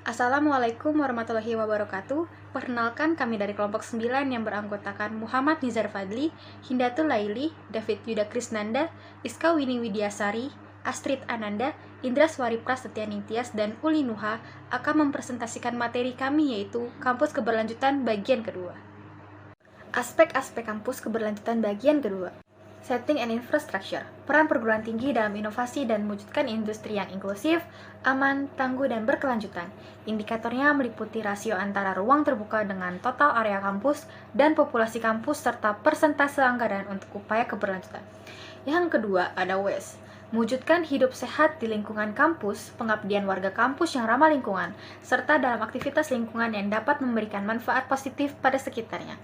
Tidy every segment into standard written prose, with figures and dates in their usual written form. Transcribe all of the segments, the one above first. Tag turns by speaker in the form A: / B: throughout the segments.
A: Assalamualaikum warahmatullahi wabarakatuh. Perkenalkan kami dari kelompok 9 yang beranggotakan Muhammad Nizar Fadli, Hindatul Laili, David Yuda Krisnanda, Iska Winnie Widiasari, Astrid Ananda, Indra Swari Prasetya Ningtyas, dan Uli Nuha akan mempresentasikan materi kami yaitu Kampus Keberlanjutan bagian kedua. Aspek-aspek kampus keberlanjutan bagian kedua. Setting and Infrastructure, peran perguruan tinggi dalam inovasi dan mewujudkan industri yang inklusif, aman, tangguh, dan berkelanjutan. Indikatornya meliputi rasio antara ruang terbuka dengan total area kampus dan populasi kampus serta persentase anggaran untuk upaya keberlanjutan. Yang kedua ada WES, mewujudkan hidup sehat di lingkungan kampus, pengabdian warga kampus yang ramah lingkungan, serta dalam aktivitas lingkungan yang dapat memberikan manfaat positif pada sekitarnya.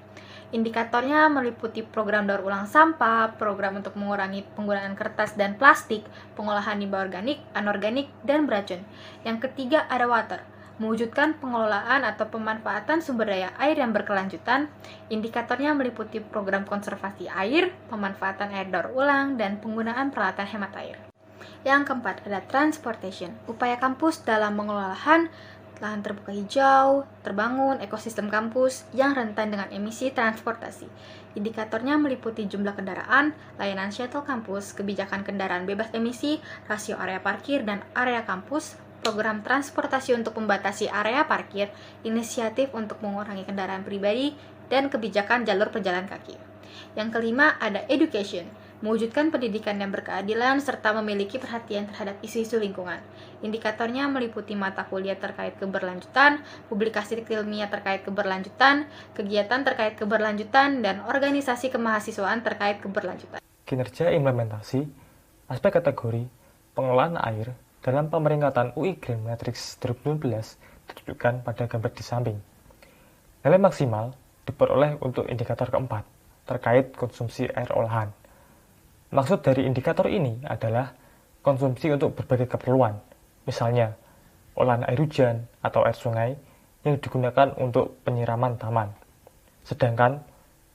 A: Indikatornya meliputi program daur ulang sampah, program untuk mengurangi penggunaan kertas dan plastik, pengolahan limbah organik, anorganik, dan beracun. Yang ketiga ada water, mewujudkan pengelolaan atau pemanfaatan sumber daya air yang berkelanjutan. Indikatornya meliputi program konservasi air, pemanfaatan air daur ulang, dan penggunaan peralatan hemat air. Yang keempat ada transportation, upaya kampus dalam mengelola lahan terbuka hijau, terbangun ekosistem kampus yang rentan dengan emisi transportasi. Indikatornya meliputi jumlah kendaraan, layanan shuttle kampus, kebijakan kendaraan bebas emisi, rasio area parkir dan area kampus, program transportasi untuk membatasi area parkir, inisiatif untuk mengurangi kendaraan pribadi, dan kebijakan jalur pejalan kaki. Yang kelima ada education, mewujudkan pendidikan yang berkeadilan serta memiliki perhatian terhadap isu-isu lingkungan. Indikatornya meliputi mata kuliah terkait keberlanjutan, publikasi ilmiah terkait keberlanjutan, kegiatan terkait keberlanjutan, dan organisasi kemahasiswaan terkait keberlanjutan.
B: Kinerja implementasi, aspek kategori, pengelolaan air dalam pemeringkatan UI Green Matrix 2019 ditunjukkan pada gambar di samping. Nilai maksimal diperoleh untuk indikator keempat, terkait konsumsi air olahan. Maksud dari indikator ini adalah konsumsi untuk berbagai keperluan, misalnya olahan air hujan atau air sungai yang digunakan untuk penyiraman taman. Sedangkan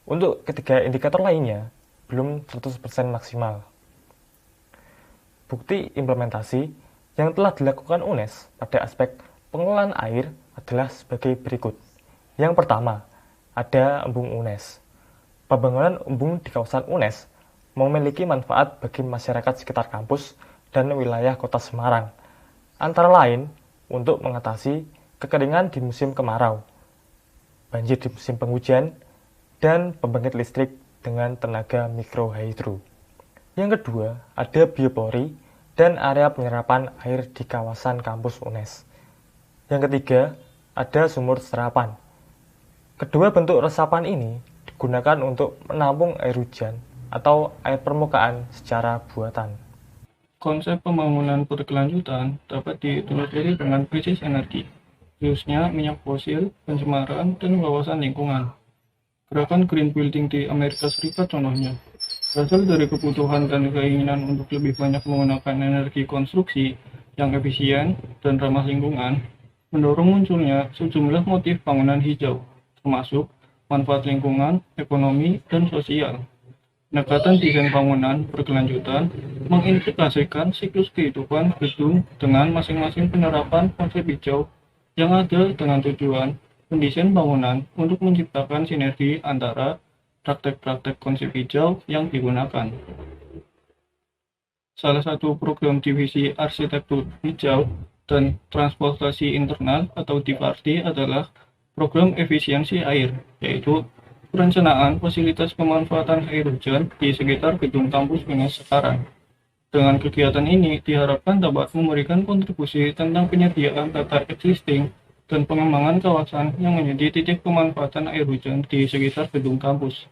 B: untuk ketiga indikator lainnya belum 100% maksimal. Bukti implementasi yang telah dilakukan UNES pada aspek pengelolaan air adalah sebagai berikut. Yang pertama, ada embung UNES. Pembangunan embung di kawasan UNES memiliki manfaat bagi masyarakat sekitar kampus dan wilayah kota Semarang, antara lain untuk mengatasi kekeringan di musim kemarau, banjir di musim penghujan, dan pembangkit listrik dengan tenaga mikrohidro. Yang kedua, ada biopori dan area penyerapan air di kawasan kampus UNES. Yang ketiga, ada sumur serapan. Kedua bentuk resapan ini digunakan untuk menampung air hujan atau air permukaan secara buatan.
C: Konsep pembangunan berkelanjutan dapat ditelusuri dengan krisis energi, khususnya minyak fosil, pencemaran, dan wawasan lingkungan. Gerakan Green Building di Amerika Serikat contohnya, berasal dari kebutuhan dan keinginan untuk lebih banyak menggunakan energi konstruksi yang efisien dan ramah lingkungan, mendorong munculnya sejumlah motif bangunan hijau, termasuk manfaat lingkungan, ekonomi, dan sosial. Pendekatan desain bangunan berkelanjutan mengintegrasikan siklus kehidupan gedung dengan masing-masing penerapan konsep hijau yang ada dengan tujuan mendesain bangunan untuk menciptakan sinergi antara praktek-praktek konsep hijau yang digunakan. Salah satu program divisi arsitektur hijau dan transportasi internal atau DIVARTI adalah program efisiensi air, yaitu perencanaan fasilitas pemanfaatan air hujan di sekitar gedung kampus UNES sekarang. Dengan kegiatan ini diharapkan dapat memberikan kontribusi tentang penyediaan data existing dan pengembangan kawasan yang menjadi titik pemanfaatan air hujan di sekitar gedung kampus.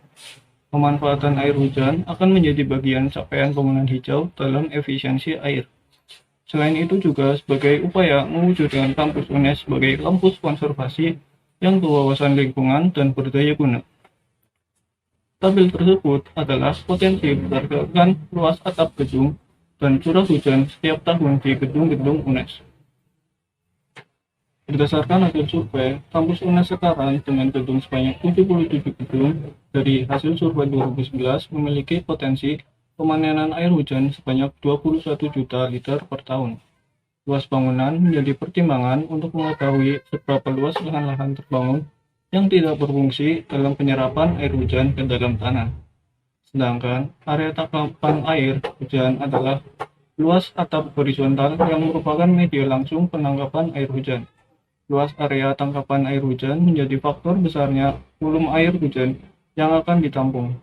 C: Pemanfaatan air hujan akan menjadi bagian capaian bangunan hijau dalam efisiensi air. Selain itu juga sebagai upaya mewujudkan kampus UNES sebagai kampus konservasi yang berwawasan lingkungan dan berdaya guna. Tabel tersebut adalah potensi berdasarkan luas atap gedung dan curah hujan setiap tahun di gedung-gedung UNES. Berdasarkan hasil survei, kampus UNES sekarang dengan gedung sebanyak 77 gedung dari hasil survei 2011 memiliki potensi pemanenan air hujan sebanyak 21 juta liter per tahun. Luas bangunan menjadi pertimbangan untuk mengetahui seberapa luas lahan-lahan terbangun yang tidak berfungsi dalam penyerapan air hujan ke dalam tanah. Sedangkan area tangkapan air hujan adalah luas atap horizontal yang merupakan media langsung penangkapan air hujan. Luas area tangkapan air hujan menjadi faktor besarnya volume air hujan yang akan ditampung.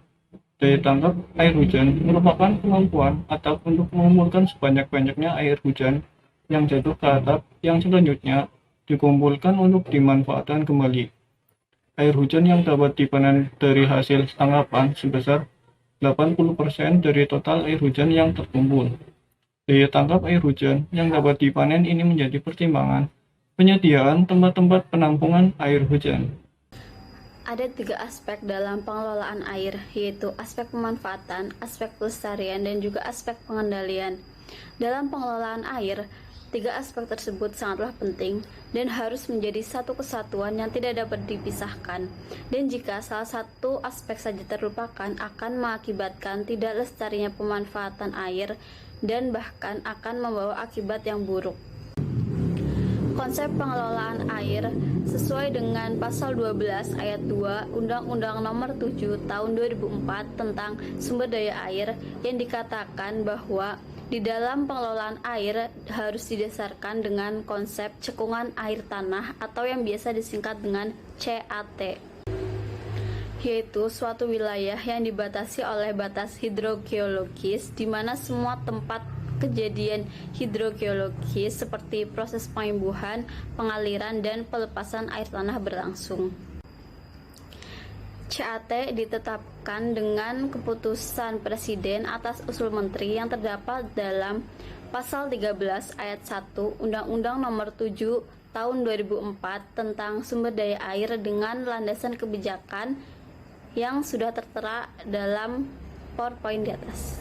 C: Daya tangkap air hujan merupakan kemampuan atap untuk mengumpulkan sebanyak-banyaknya air hujan yang jatuh ke atap yang selanjutnya dikumpulkan untuk dimanfaatkan kembali. Air hujan yang dapat dipanen dari hasil tangkapan sebesar 80% dari total air hujan yang terkumpul. Daya tangkap air hujan yang dapat dipanen ini menjadi pertimbangan penyediaan tempat-tempat penampungan air hujan.
D: Ada 3 aspek dalam pengelolaan air, yaitu aspek pemanfaatan, aspek pelestarian, dan juga aspek pengendalian. Dalam pengelolaan air, 3 aspek tersebut sangatlah penting dan harus menjadi satu kesatuan yang tidak dapat dipisahkan. Dan jika salah satu aspek saja terlupakan, akan mengakibatkan tidak lestarinya pemanfaatan air dan bahkan akan membawa akibat yang buruk. Konsep pengelolaan air sesuai dengan pasal 12 ayat 2 Undang-Undang Nomor 7 Tahun 2004 tentang sumber daya air yang dikatakan bahwa di dalam pengelolaan air harus didasarkan dengan konsep cekungan air tanah atau yang biasa disingkat dengan CAT, yaitu suatu wilayah yang dibatasi oleh batas hidrogeologis di mana semua tempat kejadian hidrogeologis seperti proses pengimbuhan, pengaliran, dan pelepasan air tanah berlangsung. CAT ditetapkan dengan keputusan Presiden atas usul Menteri yang terdapat dalam pasal 13 ayat 1 Undang-Undang Nomor 7 Tahun 2004 tentang sumber daya air dengan landasan kebijakan yang sudah tertera dalam PowerPoint di atas.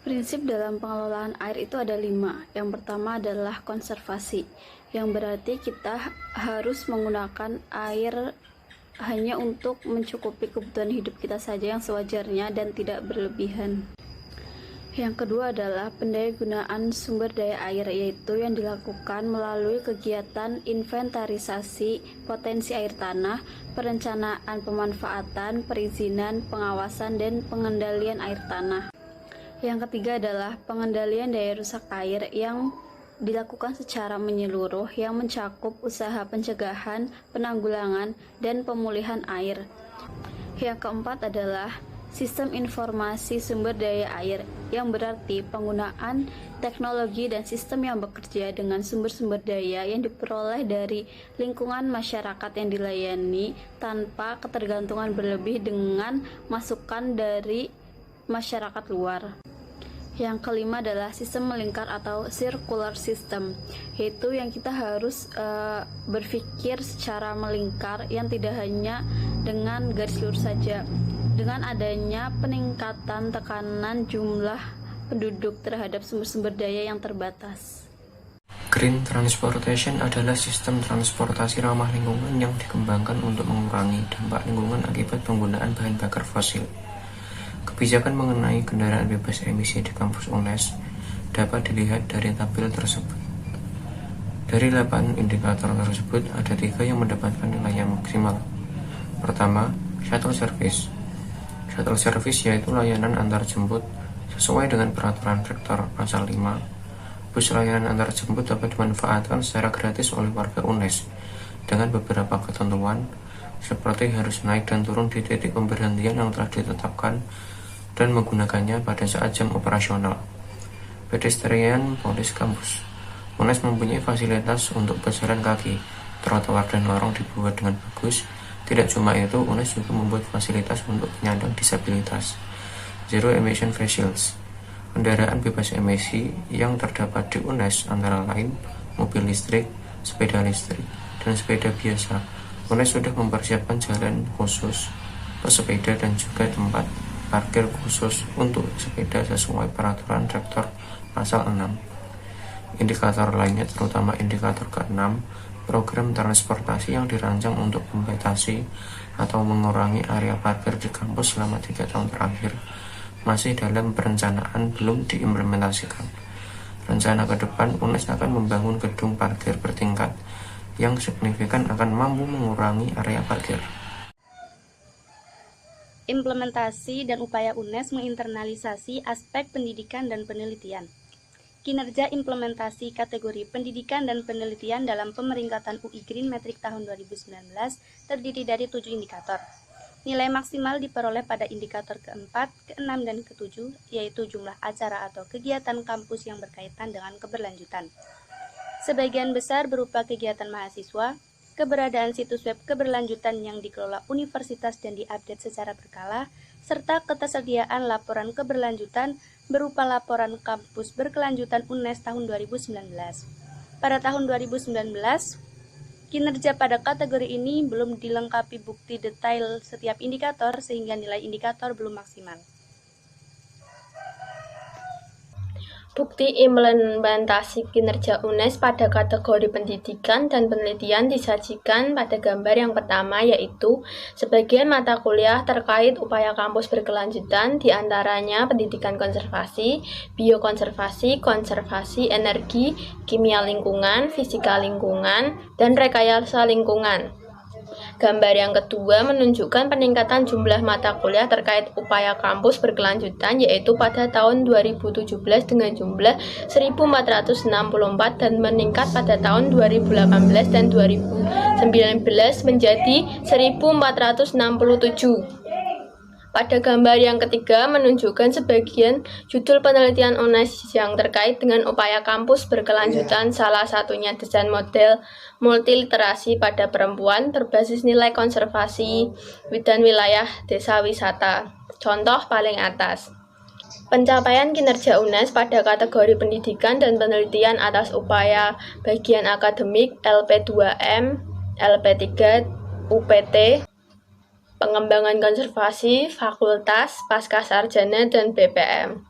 D: Prinsip dalam pengelolaan air itu ada 5. Yang pertama adalah konservasi, yang berarti kita harus menggunakan air hanya untuk mencukupi kebutuhan hidup kita saja yang sewajarnya dan tidak berlebihan. Yang kedua adalah pendayagunaan sumber daya air, yaitu yang dilakukan melalui kegiatan inventarisasi potensi air tanah, perencanaan pemanfaatan, perizinan, pengawasan, dan pengendalian air tanah. Yang ketiga adalah pengendalian daya rusak air yang dilakukan secara menyeluruh yang mencakup usaha pencegahan, penanggulangan, dan pemulihan air. Yang keempat adalah sistem informasi sumber daya air yang berarti penggunaan teknologi dan sistem yang bekerja dengan sumber-sumber daya yang diperoleh dari lingkungan masyarakat yang dilayani tanpa ketergantungan berlebih dengan masukan dari masyarakat luar. Yang kelima adalah sistem melingkar atau circular system, yaitu yang kita harus berpikir secara melingkar yang tidak hanya dengan garis lurus saja. Dengan adanya peningkatan tekanan jumlah penduduk terhadap sumber-sumber daya yang terbatas.
E: Green transportation adalah sistem transportasi ramah lingkungan yang dikembangkan untuk mengurangi dampak lingkungan akibat penggunaan bahan bakar fosil. Kebijakan mengenai kendaraan bebas emisi di kampus UNES dapat dilihat dari tabel tersebut. Dari 8 indikator tersebut, ada 3 yang mendapatkan nilai yang maksimal. Pertama, shuttle service. Shuttle service yaitu layanan antar jemput sesuai dengan peraturan rektor pasal 5. Bus layanan antar jemput dapat dimanfaatkan secara gratis oleh warga UNES dengan beberapa ketentuan seperti harus naik dan turun di titik pemberhentian yang telah ditetapkan dan menggunakannya pada saat jam operasional. Pedestrian polis kampus. UNES mempunyai fasilitas untuk pejalan kaki, trotoar dan lorong dibuat dengan bagus. Tidak cuma itu, UNES juga membuat fasilitas untuk penyandang disabilitas. Zero emission vehicles. Kendaraan bebas emisi yang terdapat di UNES antara lain mobil listrik, sepeda listrik, dan sepeda biasa. UNES sudah mempersiapkan jalan khusus pesepeda dan juga tempat parkir khusus untuk sepeda sesuai peraturan rektor pasal 6. Indikator lainnya terutama indikator ke-6, program transportasi yang dirancang untuk membatasi atau mengurangi area parkir di kampus selama 3 tahun terakhir masih dalam perencanaan, belum diimplementasikan. Rencana ke depan, UNES akan membangun gedung parkir bertingkat yang signifikan akan mampu mengurangi area parkir.
F: Implementasi dan upaya UNES menginternalisasi aspek pendidikan dan penelitian. Kinerja implementasi kategori pendidikan dan penelitian dalam pemeringkatan UI Green Metric tahun 2019 terdiri dari 7 indikator. Nilai maksimal diperoleh pada indikator keempat, keenam, dan ketujuh, yaitu jumlah acara atau kegiatan kampus yang berkaitan dengan keberlanjutan. Sebagian besar berupa kegiatan mahasiswa, keberadaan situs web keberlanjutan yang dikelola universitas dan diupdate secara berkala, serta ketersediaan laporan keberlanjutan berupa laporan kampus berkelanjutan UNES tahun 2019. Pada tahun 2019, kinerja pada kategori ini belum dilengkapi bukti detail setiap indikator sehingga nilai indikator belum maksimal.
G: Bukti implementasi kinerja UNES pada kategori pendidikan dan penelitian disajikan pada gambar yang pertama, yaitu sebagian mata kuliah terkait upaya kampus berkelanjutan, diantaranya pendidikan konservasi, biokonservasi, konservasi energi, kimia lingkungan, fisika lingkungan, dan rekayasa lingkungan. Gambar yang kedua menunjukkan peningkatan jumlah mata kuliah terkait upaya kampus berkelanjutan, yaitu pada tahun 2017 dengan jumlah 1.464 dan meningkat pada tahun 2018 dan 2019 menjadi 1.467. Pada gambar yang ketiga menunjukkan sebagian judul penelitian UNES yang terkait dengan upaya kampus berkelanjutan, salah satunya desain model multiliterasi pada perempuan berbasis nilai konservasi dan wilayah desa wisata. Contoh paling atas. Pencapaian kinerja UNES pada kategori pendidikan dan penelitian atas upaya bagian akademik LP2M, LP3, UPT, pengembangan konservasi, fakultas, pascasarjana, dan BPM.